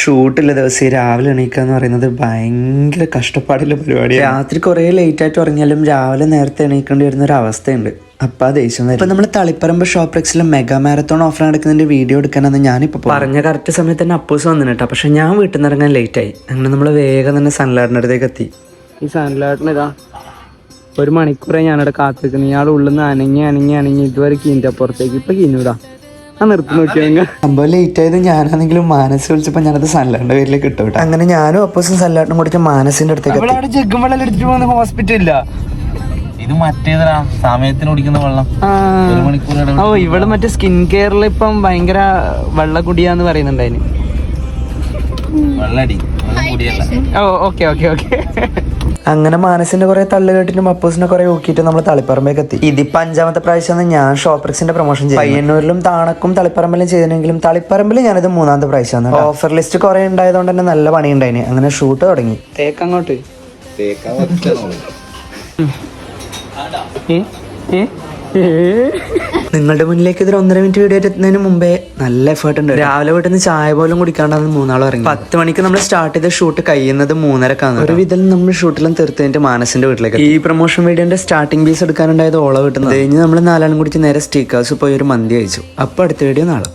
ഷൂട്ടുള്ള ദിവസം രാവിലെ എണീക്കുക എന്ന് പറയുന്നത് ഭയങ്കര കഷ്ടപ്പാടുള്ള പരിപാടിയാണ്. രാത്രി കുറേ ലേറ്റായിട്ട് ഉറങ്ങിയാലും രാവിലെ നേരത്തെ എണീക്കേണ്ടി വരുന്ന ഒരു അവസ്ഥയുണ്ട്. അപ്പം ആ ദേഷ്യം വരും. ഇപ്പം നമ്മൾ തളിപ്പറമ്പ് ഷോപ്ലെക്സിലെ മെഗാ മാരത്തോൺ ഓഫർ നടക്കുന്നതിൻ്റെ വീഡിയോ എടുക്കാനെന്ന് ഞാനിപ്പോൾ പറഞ്ഞ കറക്റ്റ് സമയത്ത് തന്നെ അപ്പൂസ് വന്നിട്ട് കേട്ടോ. പക്ഷെ ഞാൻ വീട്ടിൽ നിന്ന് ഇറങ്ങാൻ ലേറ്റായി. അങ്ങനെ നമ്മൾ വേഗം തന്നെ സൺലാഡിൻ്റെ അടുത്തേക്ക് എത്തി. ഈ സൺലാഡിന് ഇതാ 1 മണിക്കൂറെ ഞാനിവിടെ കാത്തിരിക്കുന്നു. ഇയാൾ ഉള്ളിൽ നിന്ന് അനങ്ങി ഇതുവരെ കീൻ്റെ അപ്പുറത്തേക്ക് ഇപ്പം കീഞ്ഞൂടാ. ആ നിർത്തി നോക്കിയാൽ സംഭവം ലേറ്റ് ആയത് ഞാനാണെങ്കിലും മാനസ് വിളിച്ചപ്പോൾ ഞാനത് സൺലാഡിൻ്റെ പേരിലേക്ക് ഇട്ടു കേട്ടോ. അങ്ങനെ ഞാനും അപ്പൂസും സൺലാഡിനും കൂടിച്ച് മാനസിൻ്റെ അടുത്തേക്ക് ജഗ്ഗും വെള്ളം എടുത്തിട്ട് പോകുന്ന ഹോസ്പിറ്റലില്ല. ഇത് മറ്റേതാ സമയത്തിന് കുടിക്കുന്ന വെള്ളം. 1 മണിക്കൂർ. ഓ ഇവള് മറ്റേ സ്കിൻ കെയറിൽ ഇപ്പം ഭയങ്കര വെള്ള കുടിയാന്ന് പറയുന്നുണ്ടായിന്. വെള്ളം കുടിയല്ല. ഓ ഓക്കെ. അങ്ങനെ മാനസിന്റെ കുറെ തള്ളു കേട്ടിട്ടും അപ്പൂസിനെ കുറെ ഊക്കിയിട്ട് നമ്മൾ തളിപ്പറമ്പേക്ക് എത്തി. ഇതിപ്പോ 5ാമത്തെ പ്രാവശ്യമാണ് ഞാൻ ഷോപ്ലെക്സിന്റെ പ്രൊമോഷൻ ചെയ്തു. പയ്യന്നൂരിലും താണക്കും തളിപ്പറമ്പിലും ചെയ്തിട്ടുണ്ടെങ്കിലും തളിപ്പറമ്പിൽ ഞാനിത് 3ാമത്തെ പ്രാവശ്യമാണ്. ഓഫർ ലിസ്റ്റ് കുറെ ഉണ്ടായതുകൊണ്ട് തന്നെ നല്ല പണി ഉണ്ടായിന്. അങ്ങനെ ഷൂട്ട് തുടങ്ങി. തേക്കങ്ങോട്ട് നിങ്ങളുടെ മുന്നിലേക്ക് ഇതിൽ 1.5 മിനിറ്റ് വീഡിയോ എത്തുന്നതിന് മുമ്പേ നല്ല എഫേർട്ട് ഉണ്ട്. രാവിലെ വീട്ടിൽ നിന്ന് ചായ പോലും കുടിക്കാണ്ടാണ് 3 ഇറങ്ങി. 10 മണിക്ക് നമ്മൾ സ്റ്റാർട്ട് ചെയ്ത ഷൂട്ട് കഴിയുന്നത് 3:30 ഒരു വിധം നമ്മൾ ഷൂട്ടിലും തീർത്തതിന്റെ മാനസിന്റെ വീട്ടിലേക്ക്. ഈ പ്രൊമോഷൻ വീഡിയോന്റെ സ്റ്റാർട്ടിംഗ് പീസ് എടുക്കാനുണ്ടായത് ഓള വീട്ടുന്നത് കഴിഞ്ഞ് നമ്മൾ 4 ആളും കുടിച്ച് നേരെ സ്റ്റീക്ക് ഹൗസ് പോയി ഒരു മന്തി കഴിച്ചു. അപ്പൊ അടുത്ത വീഡിയോ നാളെ.